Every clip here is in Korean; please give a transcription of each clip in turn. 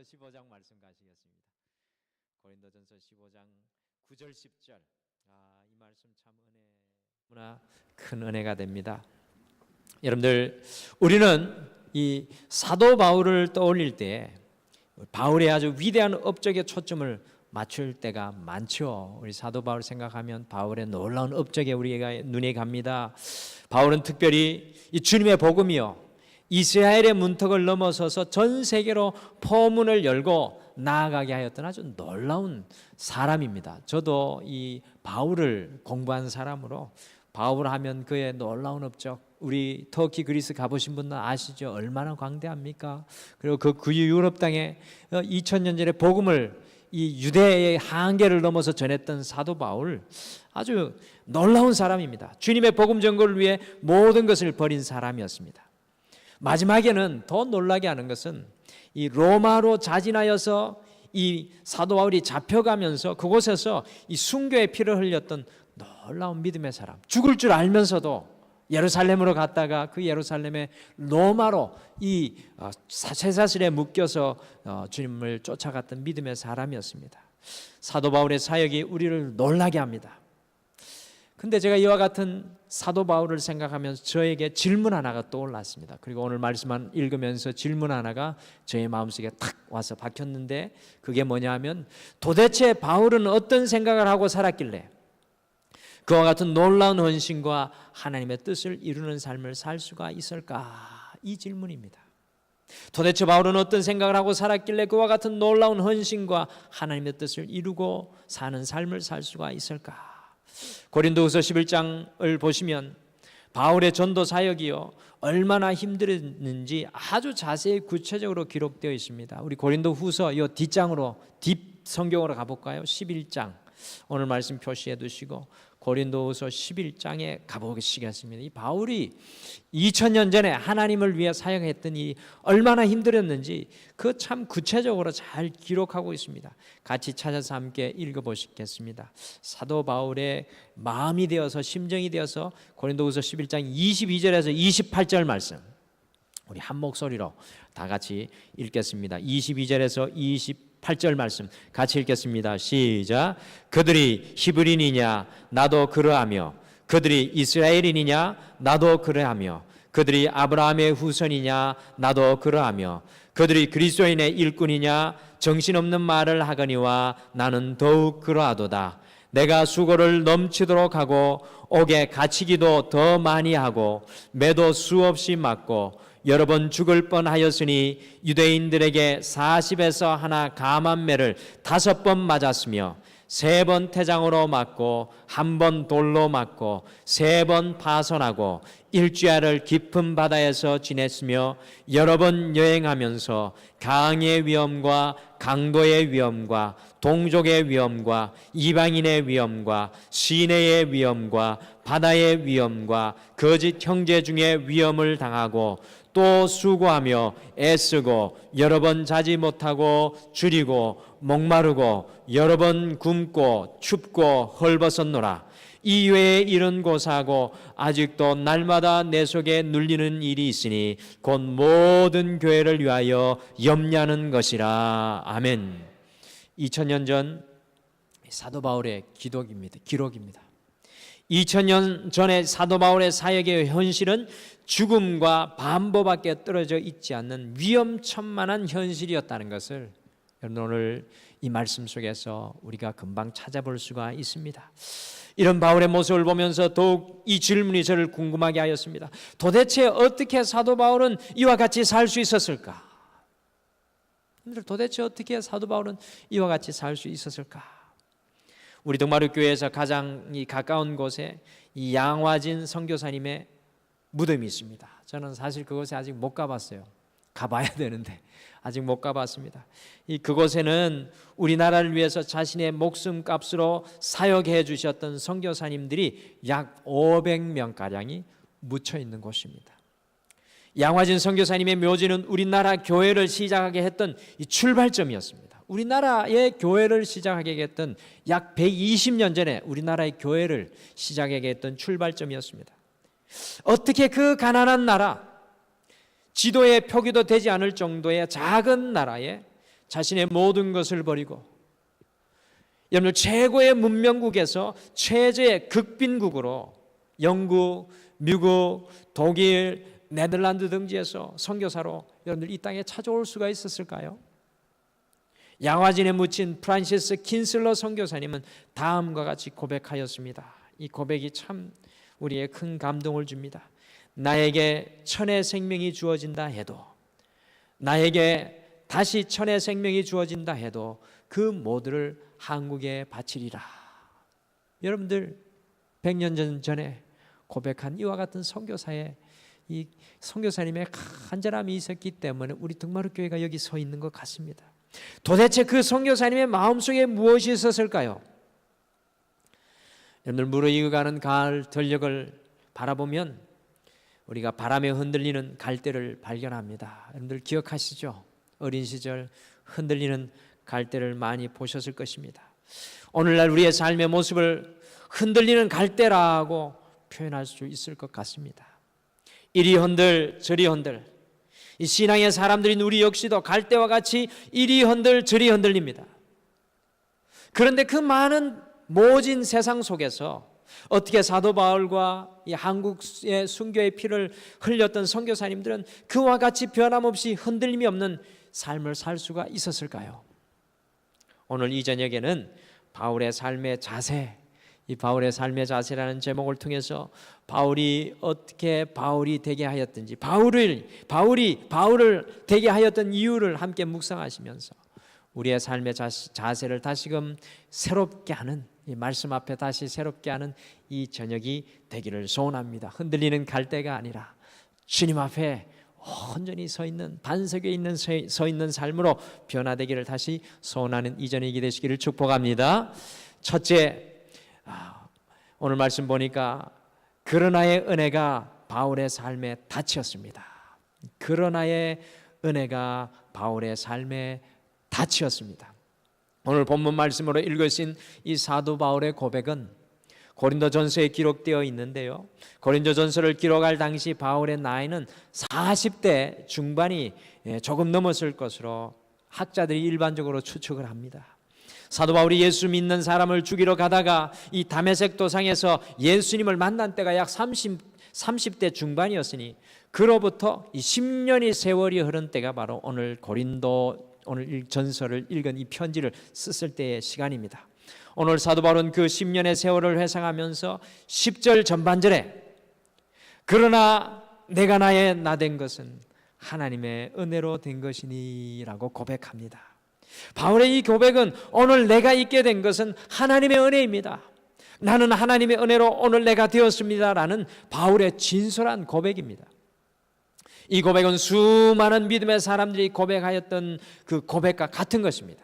15장 말씀 가시겠습니다. 고린도전서 15장 9절 10절. 이 말씀 참 너무나 큰 은혜가 됩니다. 여러분들, 우리는 이 사도 바울을 떠올릴 때 바울의 아주 위대한 업적에 초점을 맞출 때가 많죠. 우리 사도 바울 생각하면 바울의 놀라운 업적에 우리가 눈이 갑니다. 바울은 특별히 이 주님의 복음이요, 이스라엘의 문턱을 넘어서서 전 세계로 포문을 열고 나아가게 하였던 아주 놀라운 사람입니다. 저도 이 바울을 공부한 사람으로 바울 하면 그의 놀라운 업적, 우리 터키 그리스 가보신 분은 아시죠? 얼마나 광대합니까? 그리고 그 유럽 땅에 2000년 전에 복음을 이 유대의 한계를 넘어서 전했던 사도 바울, 아주 놀라운 사람입니다. 주님의 복음 전거를 위해 모든 것을 버린 사람이었습니다. 마지막에는 더 놀라게 하는 것은 이 로마로 자진하여서 이 사도 바울이 잡혀가면서 그곳에서 이 순교의 피를 흘렸던 놀라운 믿음의 사람, 죽을 줄 알면서도 예루살렘으로 갔다가 그 예루살렘의 로마로 이 쇠사슬에 묶여서 주님을 쫓아갔던 믿음의 사람이었습니다. 사도 바울의 사역이 우리를 놀라게 합니다. 근데 제가 이와 같은 사도 바울을 생각하면서 저에게 질문 하나가 떠올랐습니다. 그리고 오늘 말씀만 읽으면서 질문 하나가 저의 마음속에 탁 와서 박혔는데, 그게 뭐냐 하면, 도대체 바울은 어떤 생각을 하고 살았길래 그와 같은 놀라운 헌신과 하나님의 뜻을 이루는 삶을 살 수가 있을까? 이 질문입니다. 도대체 바울은 어떤 생각을 하고 살았길래 그와 같은 놀라운 헌신과 하나님의 뜻을 이루고 사는 삶을 살 수가 있을까? 고린도후서 11장을 보시면 바울의 전도 사역이요, 얼마나 힘들었는지 아주 자세히 구체적으로 기록되어 있습니다. 우리 고린도후서 이 뒷장으로, 뒷 성경으로 가볼까요? 11장, 오늘 말씀 표시해 두시고 고린도후서 11장에 가보시겠습니다. 이 바울이 2000년 전에 하나님을 위해 사역했더니 얼마나 힘들었는지 그 참 구체적으로 잘 기록하고 있습니다. 같이 찾아서 함께 읽어보시겠습니다. 사도 바울의 마음이 되어서, 심정이 되어서 고린도후서 11장 22절에서 28절 말씀, 우리 한 목소리로 다 같이 읽겠습니다. 22절에서 28절 말씀 같이 읽겠습니다. 시작. 그들이 히브리인이냐? 나도 그러하며. 그들이 이스라엘인이냐? 나도 그러하며. 그들이 아브라함의 후손이냐? 나도 그러하며. 그들이 그리스도인의 일꾼이냐? 정신없는 말을 하거니와 나는 더욱 그러하도다. 내가 수고를 넘치도록 하고 옥에 갇히기도 더 많이 하고 매도 수없이 맞고 여러 번 죽을 뻔하였으니 유대인들에게 40에서 하나 감한 매를 5번 맞았으며 3번 태장으로 맞고 1번 돌로 맞고 3번 파선하고 일주야를 깊은 바다에서 지냈으며 여러 번 여행하면서 강의 위험과 강도의 위험과 동족의 위험과 이방인의 위험과 시내의 위험과 바다의 위험과 거짓 형제 중에 위험을 당하고 또 수고하며 애쓰고 여러 번 자지 못하고 줄이고 목마르고 여러 번 굶고 춥고 헐벗었노라. 이외에 이런 고사하고 아직도 날마다 내 속에 눌리는 일이 있으니 곧 모든 교회를 위하여 염려하는 것이라. 아멘. 2000년 전 사도 바울의 기록입니다. 2000년 전에 사도 바울의 사역의 현실은 죽음과 반보밖에 떨어져 있지 않는 위험천만한 현실이었다는 것을 여러분 오늘 이 말씀 속에서 우리가 금방 찾아볼 수가 있습니다. 이런 바울의 모습을 보면서 더욱 이 질문이 저를 궁금하게 하였습니다. 도대체 어떻게 사도 바울은 이와 같이 살 수 있었을까? 도대체 어떻게 사도 바울은 이와 같이 살 수 있었을까? 우리 동마루 교회에서 가장 가까운 곳에 이 양화진 선교사님의 무덤이 있습니다. 저는 사실 그곳에 아직 못 가봤어요. 가봐야 되는데 아직 못 가봤습니다. 그곳에는 우리나라를 위해서 자신의 목숨값으로 사역해 주셨던 선교사님들이 약 500명가량이 묻혀 있는 곳입니다. 양화진 선교사님의 묘지는 우리나라 교회를 시작하게 했던 이 출발점이었습니다. 우리나라의 교회를 시작하게 했던 약 120년 전에 우리나라의 교회를 시작하게 했던 출발점이었습니다. 어떻게 그 가난한 나라, 지도에 표기도 되지 않을 정도의 작은 나라에 자신의 모든 것을 버리고 여러분들 최고의 문명국에서 최저의 극빈국으로 영국, 미국, 독일, 네덜란드 등지에서 선교사로 여러분들 이 땅에 찾아올 수가 있었을까요? 양화진에 묻힌 프란시스 킨슬러 선교사님은 다음과 같이 고백하였습니다. 이 고백이 참 우리의 큰 감동을 줍니다. 나에게 천의 생명이 주어진다 해도, 나에게 다시 천의 생명이 주어진다 해도 그 모두를 한국에 바치리라. 여러분들 100년 전에 고백한 이와 같은 선교사의 이 선교사님의 간절함이 있었기 때문에 우리 등마루 교회가 여기 서 있는 것 같습니다. 도대체 그 선교사님의 마음속에 무엇이 있었을까요? 여러분들 무르익어가는 가을 전력을 바라보면 우리가 바람에 흔들리는 갈대를 발견합니다. 여러분들 기억하시죠? 어린 시절 흔들리는 갈대를 많이 보셨을 것입니다. 오늘날 우리의 삶의 모습을 흔들리는 갈대라고 표현할 수 있을 것 같습니다. 이리 흔들 저리 흔들, 이 신앙의 사람들인 우리 역시도 갈대와 같이 이리 흔들 저리 흔들립니다. 그런데 그 많은 모진 세상 속에서 어떻게 사도 바울과 이 한국의 순교의 피를 흘렸던 선교사님들은 그와 같이 변함없이 흔들림이 없는 삶을 살 수가 있었을까요? 오늘 이 저녁에는 바울의 삶의 자세, 이 바울의 삶의 자세라는 제목을 통해서 바울이 어떻게 바울이 되게 하였든지, 바울을 되게 하였던 이유를 함께 묵상하시면서 우리의 삶의 자세를 다시금 새롭게 하는, 이 말씀 앞에 다시 새롭게 하는 이 저녁이 되기를 소원합니다. 흔들리는 갈대가 아니라 주님 앞에 온전히 서 있는, 반석에 있는 서 있는 삶으로 변화되기를 다시 소원하는 이 저녁이 되시기를 축복합니다. 첫째, 오늘 말씀 보니까 그러나의 은혜가 바울의 삶의 닻이었습니다. 그러나의 은혜가 바울의 삶의 닻이었습니다. 오늘 본문 말씀으로 읽으신 이 사도 바울의 고백은 고린도전서에 기록되어 있는데요, 고린도전서를 기록할 당시 바울의 나이는 40대 중반이 조금 넘었을 것으로 학자들이 일반적으로 추측을 합니다. 사도 바울이 예수 믿는 사람을 죽이러 가다가 이 다메섹 도상에서 예수님을 만난 때가 약 30대 중반이었으니 그로부터 이 10년의 세월이 흐른 때가 바로 오늘 전서를 읽은 이 편지를 썼을 때의 시간입니다. 오늘 사도 바울은 그 10년의 세월을 회상하면서 10절 전반절에 그러나 내가 나 된 것은 하나님의 은혜로 된 것이니라고 고백합니다. 바울의 이 고백은 오늘 내가 있게 된 것은 하나님의 은혜입니다. 나는 하나님의 은혜로 오늘 내가 되었습니다라는 바울의 진솔한 고백입니다. 이 고백은 수많은 믿음의 사람들이 고백하였던 그 고백과 같은 것입니다.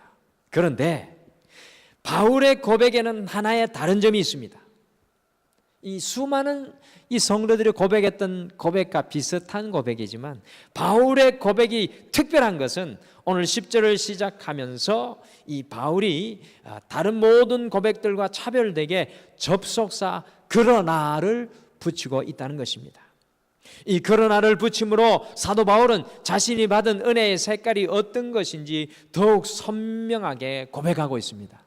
그런데 바울의 고백에는 하나의 다른 점이 있습니다. 이 수많은 이 성도들이 고백했던 고백과 비슷한 고백이지만 바울의 고백이 특별한 것은 오늘 10절을 시작하면서 이 바울이 다른 모든 고백들과 차별되게 접속사 그러나를 붙이고 있다는 것입니다. 이 그러나를 붙임으로 사도 바울은 자신이 받은 은혜의 색깔이 어떤 것인지 더욱 선명하게 고백하고 있습니다.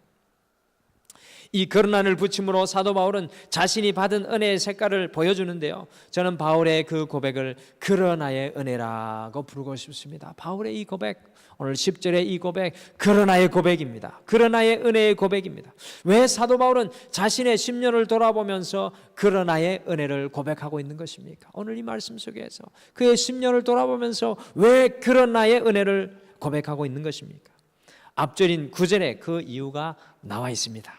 이 그러나를 붙임으로 사도 바울은 자신이 받은 은혜의 색깔을 보여주는데요, 저는 바울의 그 고백을 그러나의 은혜라고 부르고 싶습니다. 바울의 이 고백, 오늘 10절의 이 고백, 그러나의 고백입니다. 그러나의 은혜의 고백입니다. 왜 사도 바울은 자신의 10년을 돌아보면서 그러나의 은혜를 고백하고 있는 것입니까? 오늘 이 말씀 속에서 그의 10년을 돌아보면서 왜 그러나의 은혜를 고백하고 있는 것입니까? 앞절인 9절에 그 이유가 나와 있습니다.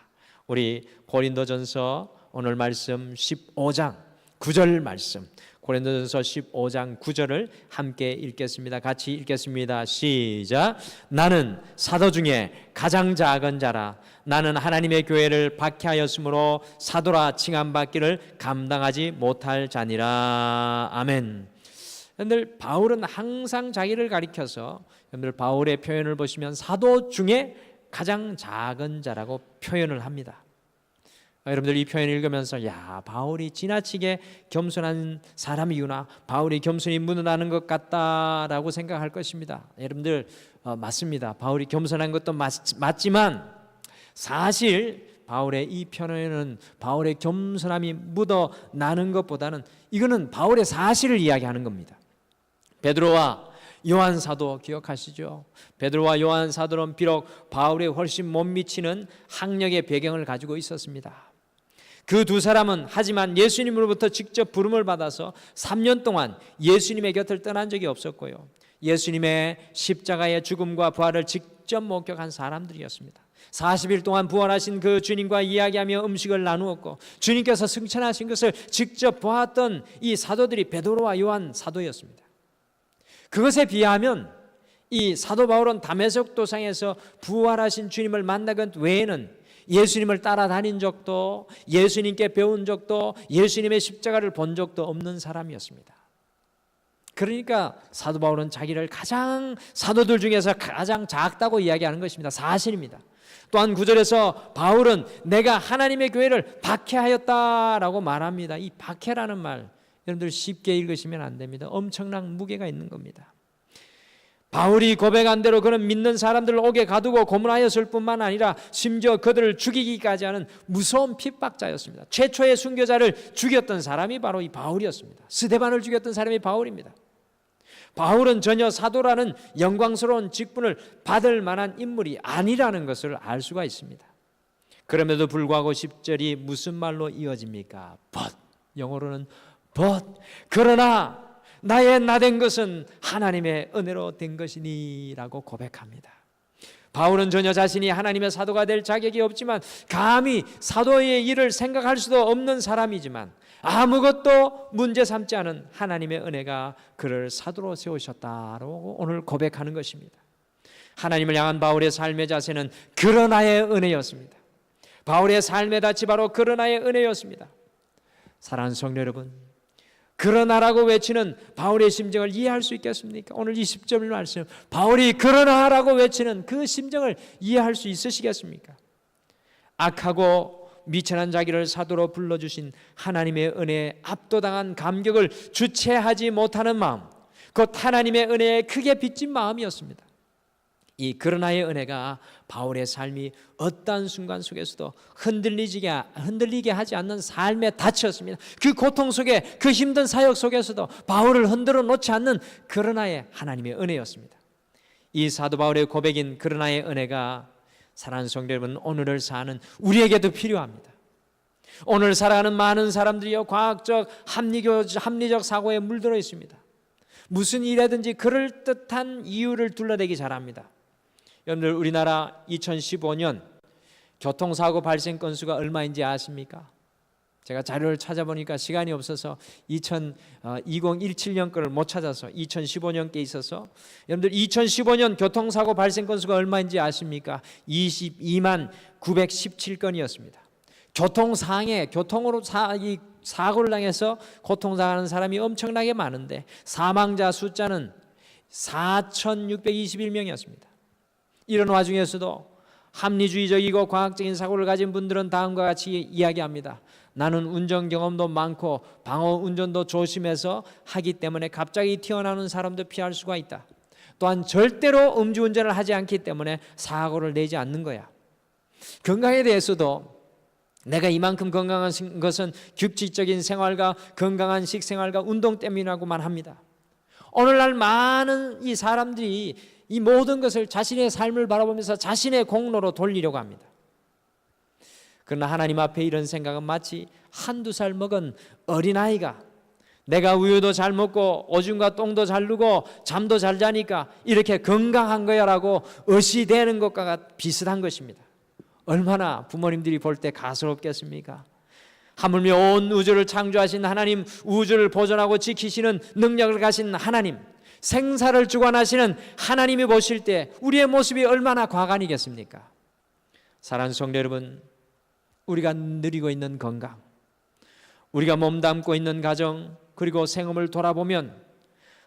우리 고린도전서 오늘 말씀 15장 9절 말씀, 고린도전서 15장 9절을 함께 읽겠습니다. 같이 읽겠습니다. 시작. 나는 사도 중에 가장 작은 자라. 나는 하나님의 교회를 박해하였으므로 사도라 칭함받기를 감당하지 못할 자니라. 아멘. 여러분들 바울은 항상 자기를 가리켜서, 여러분들 바울의 표현을 보시면 사도 중에 가장 작은 자라고 표현을 합니다. 여러분들 이 표현을 읽으면서 바울이 지나치게 겸손한 사람이구나, 바울이 겸손히 묻어나는 것 같다라고 생각할 것입니다. 여러분들 맞습니다. 바울이 겸손한 것도 맞지만 사실 바울의 이 편에는 바울의 겸손함이 묻어나는 것보다는 이거는 바울의 사실을 이야기하는 겁니다. 베드로와 요한 사도 기억하시죠? 베드로와 요한 사도는 비록 바울에 훨씬 못 미치는 학력의 배경을 가지고 있었습니다. 그 두 사람은 하지만 예수님으로부터 직접 부름을 받아서 3년 동안 예수님의 곁을 떠난 적이 없었고요, 예수님의 십자가의 죽음과 부활을 직접 목격한 사람들이었습니다. 40일 동안 부활하신 그 주님과 이야기하며 음식을 나누었고 주님께서 승천하신 것을 직접 보았던 이 사도들이 베드로와 요한 사도였습니다. 그것에 비하면 이 사도 바울은 다메섹 도상에서 부활하신 주님을 만난 것 외에는 예수님을 따라다닌 적도, 예수님께 배운 적도, 예수님의 십자가를 본 적도 없는 사람이었습니다. 그러니까 사도 바울은 자기를 사도들 중에서 가장 작다고 이야기하는 것입니다. 사실입니다. 또한 9절에서 바울은 내가 하나님의 교회를 박해하였다라고 말합니다. 이 박해라는 말 여러분들 쉽게 읽으시면 안 됩니다. 엄청난 무게가 있는 겁니다. 바울이 고백한 대로 그는 믿는 사람들을 옥에 가두고 고문하였을 뿐만 아니라 심지어 그들을 죽이기까지 하는 무서운 핍박자였습니다. 최초의 순교자를 죽였던 사람이 바로 이 바울이었습니다. 스데반을 죽였던 사람이 바울입니다. 바울은 전혀 사도라는 영광스러운 직분을 받을 만한 인물이 아니라는 것을 알 수가 있습니다. 그럼에도 불구하고 10절이 무슨 말로 이어집니까? But, 영어로는 But, 그러나 나의 나된 것은 하나님의 은혜로 된 것이니 라고 고백합니다. 바울은 전혀 자신이 하나님의 사도가 될 자격이 없지만 감히 사도의 일을 생각할 수도 없는 사람이지만 아무것도 문제 삼지 않은 하나님의 은혜가 그를 사도로 세우셨다라고 오늘 고백하는 것입니다. 하나님을 향한 바울의 삶의 자세는 그러나의 은혜였습니다. 바울의 삶의 닻이 바로 그러나의 은혜였습니다. 사랑하는 성도 여러분, 그러나라고 외치는 바울의 심정을 이해할 수 있겠습니까? 오늘 20절 말씀, 바울이 그러나라고 외치는 그 심정을 이해할 수 있으시겠습니까? 악하고 미천한 자기를 사도로 불러주신 하나님의 은혜에 압도당한 감격을 주체하지 못하는 마음, 곧 하나님의 은혜에 크게 빚진 마음이었습니다. 이 그러나의 은혜가 바울의 삶이 어떠한 순간 속에서도 흔들리게 하지 않는 삶의 닻이었습니다. 그 고통 속에, 그 힘든 사역 속에서도 바울을 흔들어 놓지 않는 그러나의 하나님의 은혜였습니다. 이 사도 바울의 고백인 그러나의 은혜가 사랑하는 성도 여러분, 오늘을 사는 우리에게도 필요합니다. 오늘 살아가는 많은 사람들이요, 과학적 합리적 사고에 물들어 있습니다. 무슨 일이든지 그럴듯한 이유를 둘러대기 잘합니다. 여러분들, 우리나라 2015년 교통사고 발생 건수가 얼마인지 아십니까? 제가 자료를 찾아보니까 시간이 없어서 2017년 거를 못 찾아서 2015년 게 있어서, 여러분들 2015년 교통사고 발생 건수가 얼마인지 아십니까? 22만 917건이었습니다. 교통으로 사고를 당해서 고통당하는 사람이 엄청나게 많은데 사망자 숫자는 4,621명이었습니다. 이런 와중에서도 합리주의적이고 과학적인 사고를 가진 분들은 다음과 같이 이야기합니다. 나는 운전 경험도 많고 방어 운전도 조심해서 하기 때문에 갑자기 튀어나오는 사람도 피할 수가 있다. 또한 절대로 음주운전을 하지 않기 때문에 사고를 내지 않는 거야. 건강에 대해서도 내가 이만큼 건강한 것은 규칙적인 생활과 건강한 식생활과 운동 때문이라고만 합니다. 오늘날 많은 이 사람들이 이 모든 것을 자신의 삶을 바라보면서 자신의 공로로 돌리려고 합니다. 그러나 하나님 앞에 이런 생각은 마치 한두 살 먹은 어린아이가 내가 우유도 잘 먹고 오줌과 똥도 잘 누고 잠도 잘 자니까 이렇게 건강한 거야 라고 의시되는 것과 비슷한 것입니다. 얼마나 부모님들이 볼 때 가스럽겠습니까? 하물며 온 우주를 창조하신 하나님, 우주를 보존하고 지키시는 능력을 가진 하나님, 생사를 주관하시는 하나님이 보실 때 우리의 모습이 얼마나 과간이겠습니까? 사랑하는 성도 여러분, 우리가 누리고 있는 건강, 우리가 몸담고 있는 가정, 그리고 생업을 돌아보면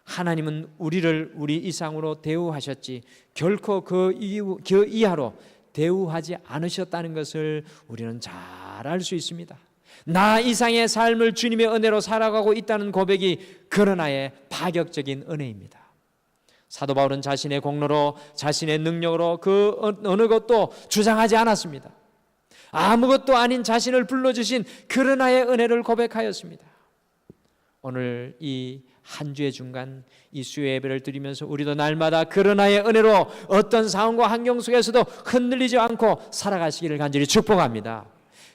하나님은 우리를 우리 이상으로 대우하셨지 결코 그 이하로 대우하지 않으셨다는 것을 우리는 잘 알 수 있습니다. 나 이상의 삶을 주님의 은혜로 살아가고 있다는 고백이 그러나의 파격적인 은혜입니다. 사도 바울은 자신의 공로로, 자신의 능력으로 그 어느 것도 주장하지 않았습니다. 아무것도 아닌 자신을 불러주신 그러나의 은혜를 고백하였습니다. 오늘 이 한 주의 중간 이 수요 예배를 드리면서 우리도 날마다 그러나의 은혜로 어떤 상황과 환경 속에서도 흔들리지 않고 살아가시기를 간절히 축복합니다.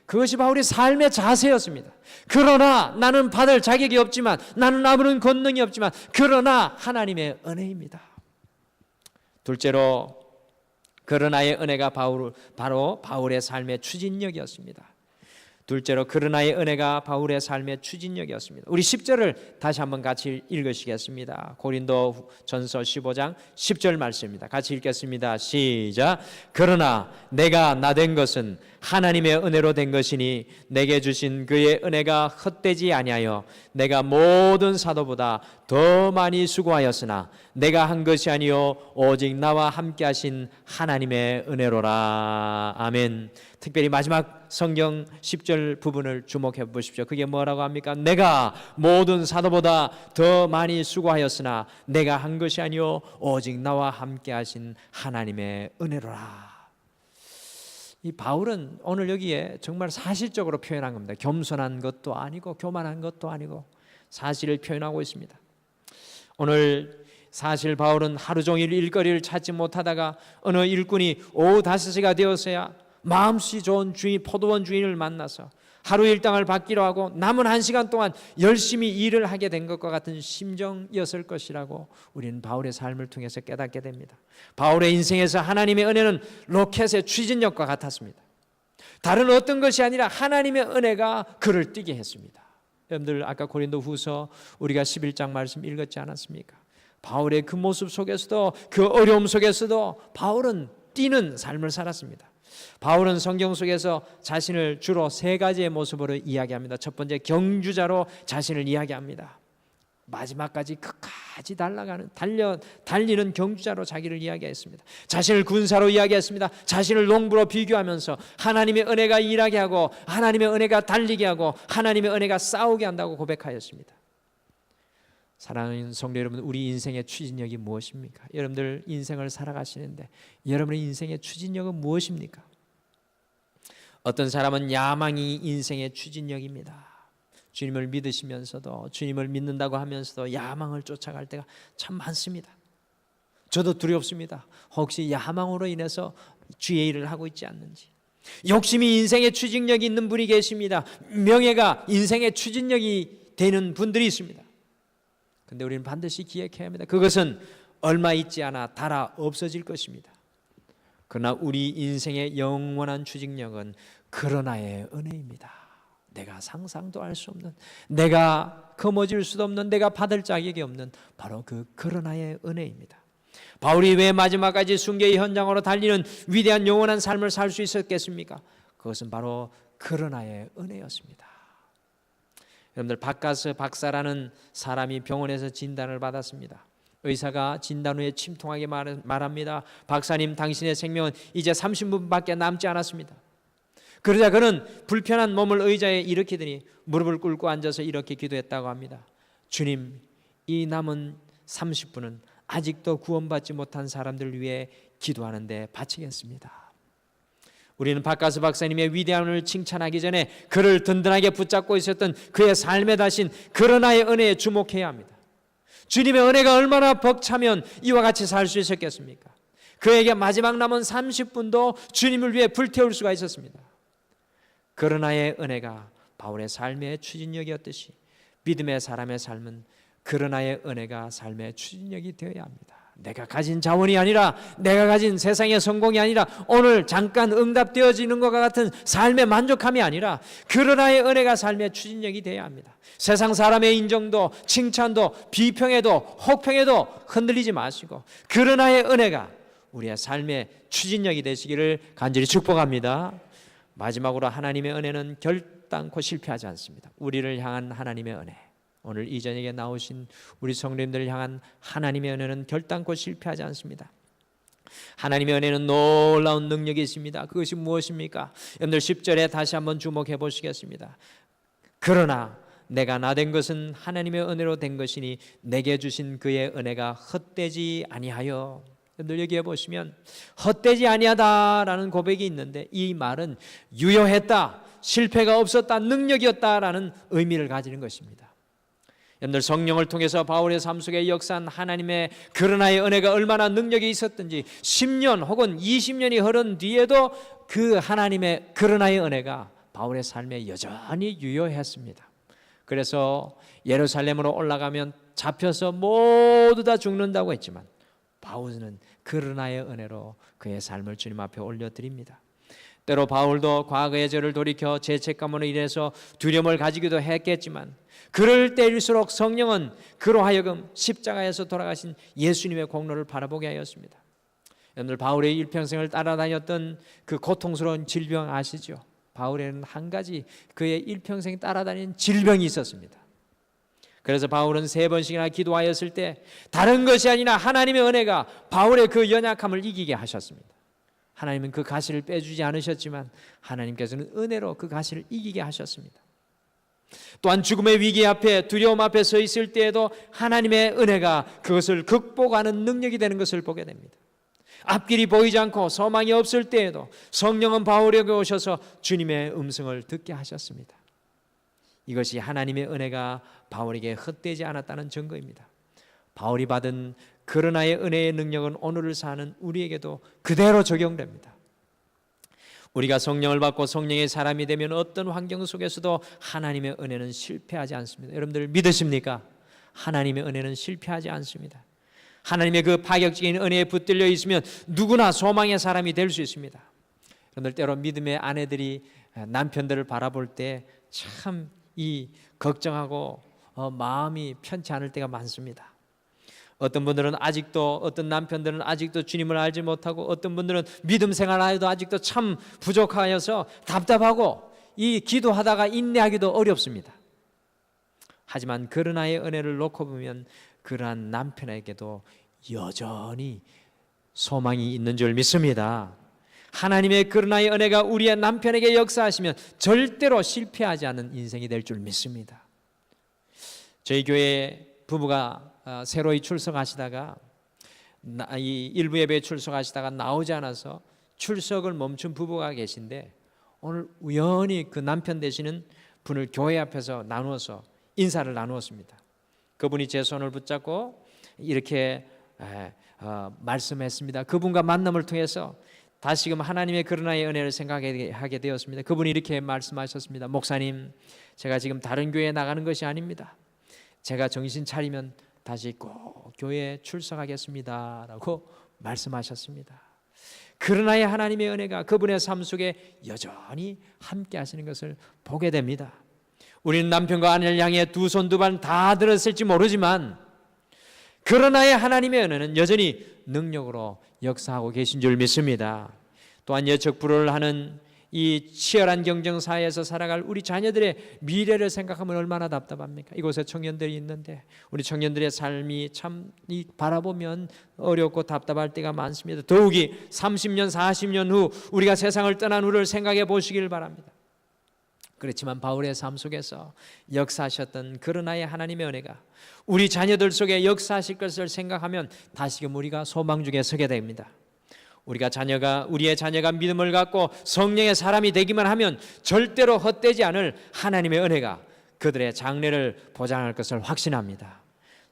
그것이 바울의 삶의 자세였습니다. 그러나 나는 받을 자격이 없지만, 나는 아무런 권능이 없지만, 그러나 하나님의 은혜입니다. 둘째로 그러나의 은혜가 바로 바울의 삶의 추진력이었습니다. 둘째로 그러나의 은혜가 바울의 삶의 추진력이었습니다. 우리 10절을 다시 한번 같이 읽으시겠습니다. 고린도전서 15장 10절 말씀입니다. 같이 읽겠습니다. 시작. 그러나 내가 나된 것은 하나님의 은혜로 된 것이니 내게 주신 그의 은혜가 헛되지 아니하여 내가 모든 사도보다 더 많이 수고하였으나 내가 한 것이 아니요 오직 나와 함께 하신 하나님의 은혜로라. 아멘. 특별히 마지막 성경 10절 부분을 주목해 보십시오. 그게 뭐라고 합니까? 내가 모든 사도보다 더 많이 수고하였으나 내가 한 것이 아니요 오직 나와 함께 하신 하나님의 은혜로라. 이 바울은 오늘 여기에 정말 사실적으로 표현한 겁니다. 겸손한 것도 아니고 교만한 것도 아니고 사실을 표현하고 있습니다. 오늘 사실 바울은 하루 종일 일거리를 찾지 못하다가 어느 일꾼이 오후 5시가 되었어야 마음씨 좋은 주인, 포도원 주인을 만나서 하루 일당을 받기로 하고 남은 1시간 동안 열심히 일을 하게 된 것과 같은 심정이었을 것이라고 우리는 바울의 삶을 통해서 깨닫게 됩니다. 바울의 인생에서 하나님의 은혜는 로켓의 추진력과 같았습니다. 다른 어떤 것이 아니라 하나님의 은혜가 그를 뛰게 했습니다. 여러분들 아까 고린도후서 우리가 11장 말씀 읽었지 않았습니까? 바울의 그 모습 속에서도, 그 어려움 속에서도 바울은 뛰는 삶을 살았습니다. 바울은 성경 속에서 자신을 주로 3가지의 모습으로 이야기합니다. 첫 번째, 경주자로 자신을 이야기합니다. 마지막까지 끝까지 달리는 경주자로 자기를 이야기했습니다. 자신을 군사로 이야기했습니다. 자신을 농부로 비교하면서 하나님의 은혜가 일하게 하고 하나님의 은혜가 달리게 하고 하나님의 은혜가 싸우게 한다고 고백하였습니다. 사랑하는 성도 여러분, 우리 인생의 추진력이 무엇입니까? 여러분들 인생을 살아가시는데 여러분의 인생의 추진력은 무엇입니까? 어떤 사람은 야망이 인생의 추진력입니다. 주님을 믿으시면서도, 주님을 믿는다고 하면서도 야망을 쫓아갈 때가 참 많습니다. 저도 두렵습니다. 혹시 야망으로 인해서 주의 일을 하고 있지 않는지. 욕심이 인생의 추진력이 있는 분이 계십니다. 명예가 인생의 추진력이 되는 분들이 있습니다. 근데 우리는 반드시 기억해야 합니다. 그것은 얼마 있지 않아 닳아 없어질 것입니다. 그러나 우리 인생의 영원한 추진력은 그러나의 은혜입니다. 내가 상상도 할 수 없는, 내가 거머쥘 수도 없는, 내가 받을 자격이 없는 바로 그 그러나의 은혜입니다. 바울이 왜 마지막까지 순교의 현장으로 달리는 위대한 영원한 삶을 살 수 있었겠습니까? 그것은 바로 그러나의 은혜였습니다. 여러분들, 바카스 박사라는 사람이 병원에서 진단을 받았습니다. 의사가 진단 후에 침통하게 말합니다. 박사님, 당신의 생명은 이제 30분밖에 남지 않았습니다. 그러자 그는 불편한 몸을 의자에 일으키더니 무릎을 꿇고 앉아서 이렇게 기도했다고 합니다. 주님, 이 남은 30분은 아직도 구원받지 못한 사람들 위해 기도하는데 바치겠습니다. 우리는 바카스 박사님의 위대함을 칭찬하기 전에 그를 든든하게 붙잡고 있었던 그의 삶에 다신 그러나의 은혜에 주목해야 합니다. 주님의 은혜가 얼마나 벅차면 이와 같이 살 수 있었겠습니까? 그에게 마지막 남은 30분도 주님을 위해 불태울 수가 있었습니다. 그러나의 은혜가 바울의 삶의 추진력이었듯이 믿음의 사람의 삶은 그러나의 은혜가 삶의 추진력이 되어야 합니다. 내가 가진 자원이 아니라, 내가 가진 세상의 성공이 아니라, 오늘 잠깐 응답되어지는 것과 같은 삶의 만족함이 아니라 그러나의 은혜가 삶의 추진력이 되어야 합니다. 세상 사람의 인정도, 칭찬도, 비평에도, 혹평에도 흔들리지 마시고 그러나의 은혜가 우리의 삶의 추진력이 되시기를 간절히 축복합니다. 마지막으로 하나님의 은혜는 결단코 실패하지 않습니다. 우리를 향한 하나님의 은혜, 오늘 이 저녁에 나오신 우리 성도님들을 향한 하나님의 은혜는 결단코 실패하지 않습니다. 하나님의 은혜는 놀라운 능력이 있습니다. 그것이 무엇입니까? 여러분들 10절에 다시 한번 주목해 보시겠습니다. 그러나 내가 나된 것은 하나님의 은혜로 된 것이니 내게 주신 그의 은혜가 헛되지 아니하여. 여러분들 여기에 보시면 헛되지 아니하다라는 고백이 있는데, 이 말은 유효했다, 실패가 없었다, 능력이었다라는 의미를 가지는 것입니다. 여러분들, 성령을 통해서 바울의 삶 속에 역사한 하나님의 그러나의 은혜가 얼마나 능력이 있었든지 10년 혹은 20년이 흐른 뒤에도 그 하나님의 그러나의 은혜가 바울의 삶에 여전히 유효했습니다. 그래서 예루살렘으로 올라가면 잡혀서 모두 다 죽는다고 했지만 바울은 그러나의 은혜로 그의 삶을 주님 앞에 올려드립니다. 때로 바울도 과거의 죄를 돌이켜 죄책감으로 인해서 두려움을 가지기도 했겠지만, 그럴 때일수록 성령은 그로 하여금 십자가에서 돌아가신 예수님의 공로를 바라보게 하였습니다. 여러분들, 바울의 일평생을 따라다녔던 그 고통스러운 질병 아시죠? 바울에는 한 가지 그의 일평생 따라다닌 질병이 있었습니다. 그래서 바울은 3번씩이나 기도하였을 때 다른 것이 아니라 하나님의 은혜가 바울의 그 연약함을 이기게 하셨습니다. 하나님은 그 가시를 빼주지 않으셨지만 하나님께서는 은혜로 그 가시를 이기게 하셨습니다. 또한 죽음의 위기 앞에, 두려움 앞에 서 있을 때에도 하나님의 은혜가 그것을 극복하는 능력이 되는 것을 보게 됩니다. 앞길이 보이지 않고 소망이 없을 때에도 성령은 바울에게 오셔서 주님의 음성을 듣게 하셨습니다. 이것이 하나님의 은혜가 바울에게 헛되지 않았다는 증거입니다. 바울이 받은 그러나의 은혜의 능력은 오늘을 사는 우리에게도 그대로 적용됩니다. 우리가 성령을 받고 성령의 사람이 되면 어떤 환경 속에서도 하나님의 은혜는 실패하지 않습니다. 여러분들 믿으십니까? 하나님의 은혜는 실패하지 않습니다. 하나님의 그 파격적인 은혜에 붙들려 있으면 누구나 소망의 사람이 될 수 있습니다. 여러분들, 때로 믿음의 아내들이 남편들을 바라볼 때 참 걱정하고 마음이 편치 않을 때가 많습니다. 어떤 분들은 어떤 남편들은 아직도 주님을 알지 못하고, 어떤 분들은 믿음 생활하여도 아직도 참 부족하여서 답답하고 기도하다가 인내하기도 어렵습니다. 하지만 그러나의 은혜를 놓고 보면 그러한 남편에게도 여전히 소망이 있는 줄 믿습니다. 하나님의 그러나의 은혜가 우리의 남편에게 역사하시면 절대로 실패하지 않는 인생이 될 줄 믿습니다. 저희 교회 부부가 새로이 출석하시다가 이 일부 예배에 출석하시다가 나오지 않아서 출석을 멈춘 부부가 계신데, 오늘 우연히 그 남편 되시는 분을 교회 앞에서 나누어서 인사를 나누었습니다. 그분이 제 손을 붙잡고 이렇게 말씀했습니다. 그분과 만남을 통해서 다시금 하나님의 그러나의 은혜를 생각하게 되었습니다. 그분이 이렇게 말씀하셨습니다. 목사님, 제가 지금 다른 교회에 나가는 것이 아닙니다. 제가 정신 차리면 다시 꼭 교회에 출석하겠습니다 라고 말씀하셨습니다. 그러나의 하나님의 은혜가 그분의 삶 속에 여전히 함께 하시는 것을 보게 됩니다. 우리는 남편과 아내를 향해 두 손 두 발 다 들었을지 모르지만 그러나의 하나님의 은혜는 여전히 능력으로 역사하고 계신 줄 믿습니다. 또한 예측 불허를 하는 이 치열한 경쟁 사회에서 살아갈 우리 자녀들의 미래를 생각하면 얼마나 답답합니까? 이곳에 청년들이 있는데 우리 청년들의 삶이 참 바라보면 어렵고 답답할 때가 많습니다. 더욱이 30년, 40년 후 우리가 세상을 떠난 후를 생각해 보시길 바랍니다. 그렇지만 바울의 삶 속에서 역사하셨던 그러나의 하나님의 은혜가 우리 자녀들 속에 역사하실 것을 생각하면 다시금 우리가 소망 중에 서게 됩니다. 우리의 자녀가 믿음을 갖고 성령의 사람이 되기만 하면 절대로 헛되지 않을 하나님의 은혜가 그들의 장래를 보장할 것을 확신합니다.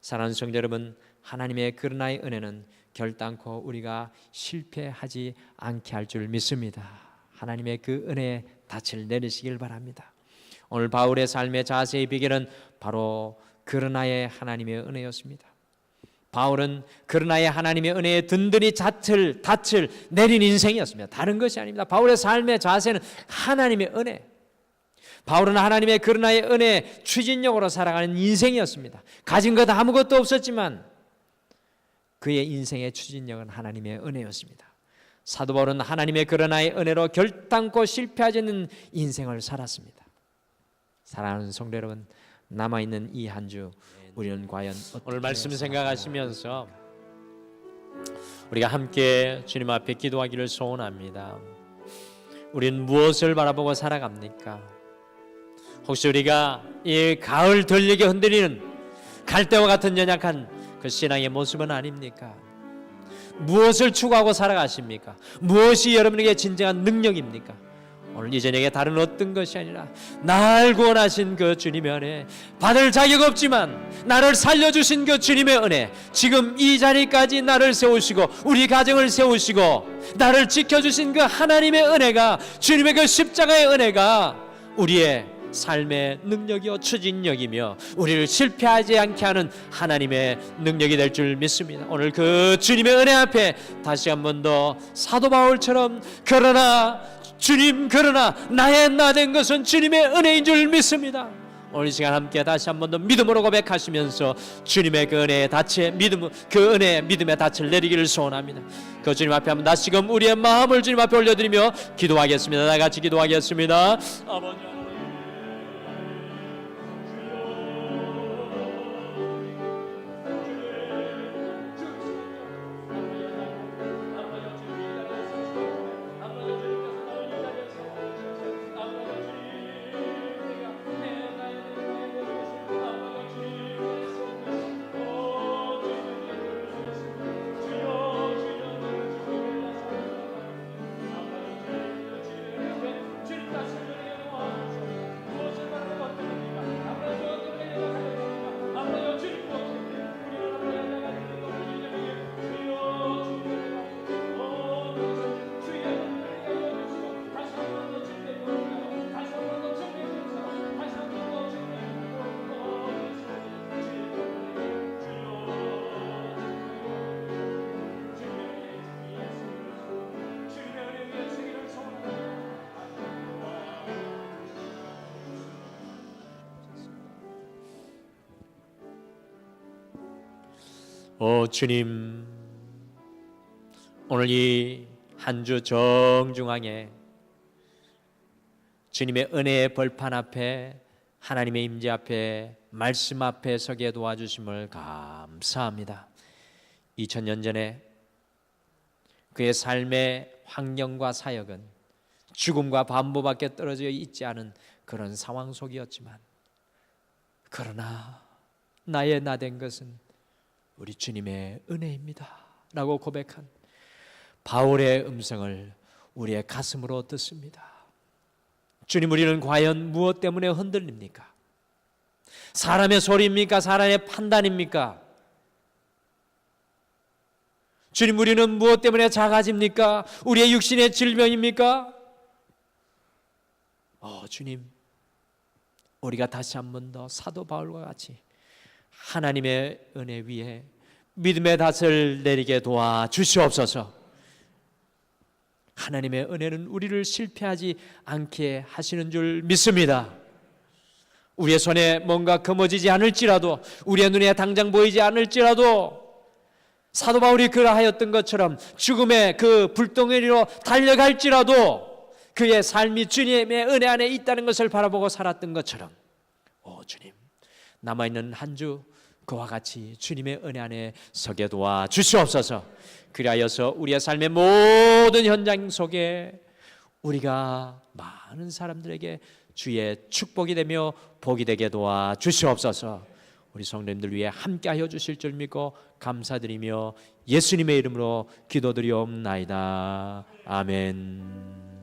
사랑하는 성도 여러분, 하나님의 그러나의 은혜는 결단코 우리가 실패하지 않게 할 줄 믿습니다. 하나님의 그 은혜의 닻을 내리시길 바랍니다. 오늘 바울의 삶의 자세의 비결은 바로 그러나의 하나님의 은혜였습니다. 바울은 그러나의 하나님의 은혜에 든든히 닻을 내린 인생이었습니다. 다른 것이 아닙니다. 바울의 삶의 자세는 하나님의 은혜. 바울은 하나님의 그러나의 은혜의 추진력으로 살아가는 인생이었습니다. 가진 것 아무것도 없었지만 그의 인생의 추진력은 하나님의 은혜였습니다. 사도 바울은 하나님의 그러나의 은혜로 결단코 실패하지 않는 인생을 살았습니다. 사랑하는 성도 여러분, 남아있는 이 한 주 우리는 과연 오늘 말씀 생각하시면서 우리가 함께 주님 앞에 기도하기를 소원합니다. 우리는 무엇을 바라보고 살아갑니까? 혹시 우리가 이 가을 들녘에 흔들리는 갈대와 같은 연약한 그 신앙의 모습은 아닙니까? 무엇을 추구하고 살아가십니까? 무엇이 여러분에게 진정한 능력입니까? 오늘 이 저녁에 다른 어떤 것이 아니라 날 구원하신 그 주님의 은혜, 받을 자격 없지만 나를 살려주신 그 주님의 은혜, 지금 이 자리까지 나를 세우시고 우리 가정을 세우시고 나를 지켜주신 그 하나님의 은혜가, 주님의 그 십자가의 은혜가 우리의 삶의 능력이요 추진력이며 우리를 실패하지 않게 하는 하나님의 능력이 될 줄 믿습니다. 오늘 그 주님의 은혜 앞에 다시 한 번 더 사도 바울처럼 그러나 나의 나 된 것은 주님의 은혜인 줄 믿습니다. 오늘 이 시간 함께 다시 한 번 더 믿음으로 고백하시면서 주님의 그 은혜의 닻에 그 은혜의 믿음의 닻을 내리기를 소원합니다. 그 주님 앞에 한번 다시금 우리의 마음을 주님 앞에 올려드리며 기도하겠습니다. 다 같이 기도하겠습니다. 아버지 주님, 오늘 이 한 주 정중앙에 주님의 은혜의 벌판 앞에 하나님의 임재 앞에 말씀 앞에 서게 도와주심을 감사합니다. 2000년 전에 그의 삶의 환경과 사역은 죽음과 반보밖에 떨어져 있지 않은 그런 상황 속이었지만, 그러나 나의 나 된 것은 우리 주님의 은혜입니다 라고 고백한 바울의 음성을 우리의 가슴으로 듣습니다. 주님, 우리는 과연 무엇 때문에 흔들립니까? 사람의 소리입니까? 사람의 판단입니까? 주님, 우리는 무엇 때문에 작아집니까? 우리의 육신의 질병입니까? 주님, 우리가 다시 한 번 더 사도 바울과 같이 하나님의 은혜 위에 믿음의 닻을 내리게 도와 주시옵소서. 하나님의 은혜는 우리를 실패하지 않게 하시는 줄 믿습니다. 우리의 손에 뭔가 거머쥐지 않을지라도, 우리의 눈에 당장 보이지 않을지라도 사도 바울이 그러하였던 것처럼 죽음의 그 불덩어리로 달려갈지라도 그의 삶이 주님의 은혜 안에 있다는 것을 바라보고 살았던 것처럼, 주님, 남아있는 한 주 그와 같이 주님의 은혜 안에 서게 도와 주시옵소서. 그리하여서 우리의 삶의 모든 현장 속에 우리가 많은 사람들에게 주의 축복이 되며 복이 되게 도와 주시옵소서. 우리 성도님들 위해 함께하여 주실 줄 믿고 감사드리며 예수님의 이름으로 기도드리옵나이다. 아멘.